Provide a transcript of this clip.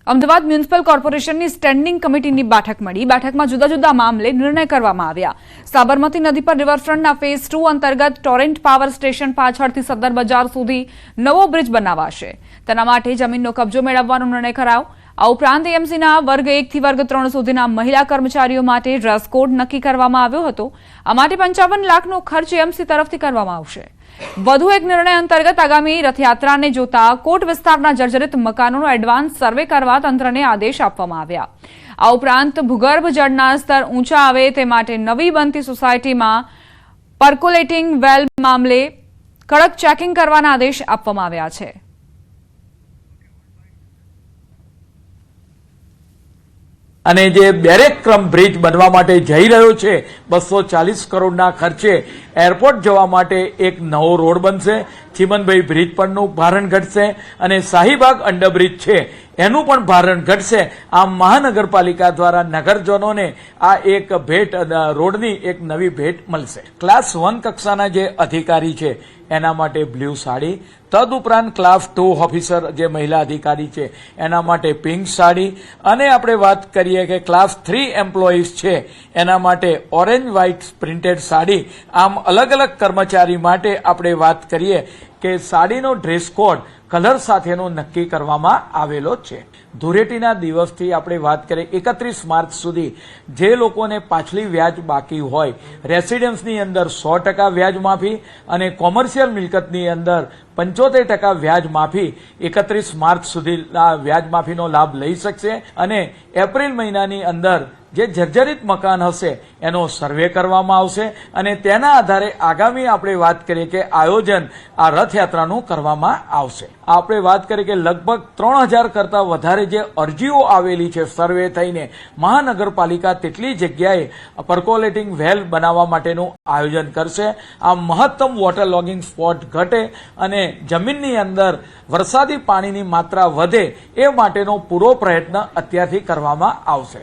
Ahmedabad municipal કોર્પોરેશનની standing કમિટીની બેઠક મળી। બેઠકમાં જુદા જુદા મામલે નિર્ણય કરવામાં આવ્યા। સાબરમતી નદી પર રિવરફ્રન્ટના ફેઝ 2 અંતર્ગત ટોરેન્ટ પાવર સ્ટેશન પાછળથી સદર બજાર સુધી નવો બ્રિજ બનાવાશે। તેના માટે જમીનનો કબજો મેળવવાનો નિર્ણય કરાયો। આ ઉપરાંત એએમસીના વર્ગ 1 થી વર્ગ 3 સુધીના મહિલા કર્મચારીઓ માટે ડ્રેસ કોડ નક્કી કરવામાં આવ્યો હતો। આ માટે 55 લાખનો ખર્ચ એએમસી તરફથી કરવામાં આવશે। વધુ એક નિર્ણય અંતર્ગત આગામી રથયાત્રાને જોતા કોટ વિસ્તારના જર્જરિત મકાનોનો એડવાન્સ સર્વે કરવા તંત્રને આદેશ આપવામાં આવ્યા। આ ઉપરાંત ભૂગર્ભ જળના સ્તર ઊંચા આવે તે માટે નવી બનતી સોસાયટીમાં પર્કોલેટિંગ વેલ મામલે કડક ચેકિંગ કરવાના આદેશ આપવામાં આવ્યા છે। અને જે બેરેક ક્રમ બ્રિજ બનવા માટે જઈ રહ્યો છે 240 કરોડના ખર્ચે એરપોર્ટ જવા માટે એક નવો રોડ બનશે। ચીમનભાઈ બ્રિજ પરનું ભારણ ઘટશે અને શાહીબાગ અંડરબ્રિજ છે એનું પણ ભારણ ઘટશે। આમ મહાનગરપાલિકા દ્વારા નગરજનોને આ એક ભેટ રોડની એક નવી ભેટ મળશે। ક્લાસ 1 કક્ષાના જે અધિકારી છે એના માટે બ્લુ સાડી, તદુપરાંત ક્લાસ 2 ઓફિસર જે મહિલા અધિકારી છે એના માટે પિંક સાડી, અને આપણે વાત કરીએ કે ક્લાસ 3 એમ્પ્લોઈઝ છે એના માટે ઓરેન્જ વ્હાઇટ પ્રિન્ટેડ સાડી। આમ અલગ અલગ કર્મચારી માટે આપણે વાત કરીએ કે સાડીનો ડ્રેસ કોડ કલર સાથેનો નક્કી કરવામાં આવેલો છે। ધૂળેટીના દિવસથી આપણે વાત કરીએ 31 માર્ચ સુધી જે લોકોને પાછલી વ્યાજ બાકી હોય, રેસિડેન્સની અંદર 100% વ્યાજ માફી અને કોમર્શિયલ મિલકતની અંદર 75% વ્યાજ માફી 31 માર્ચ સુધીના વ્યાજ માફીનો લાભ લઈ શકશે। અને એપ્રિલ મહિનાની અંદર જે જર્જરિત મકાન હશે એનો સર્વે કરવામાં આવશે અને તેના આધારે આગામી આપણે વાત કરીએ કે આયોજન આ રથયાત્રાનું કરવામાં આવશે। આપણે વાત કરીએ કે લગભગ 3000 કરતાં વધારે જે અરજીઓ આવેલી છે સર્વે થઈને, મહાનગરપાલિકા તેટલી જગ્યાએ પર્કોલેટિંગ વેલ બનાવવા માટેનું આયોજન કરશે। આ મહત્તમ વોટર લોગિંગ સ્પોટ ઘટે અને જમીનની અંદર વરસાદી પાણીની માત્રા વધે એ માટેનો પૂરો પ્રયત્ન અત્યારથી કરવામાં આવશે।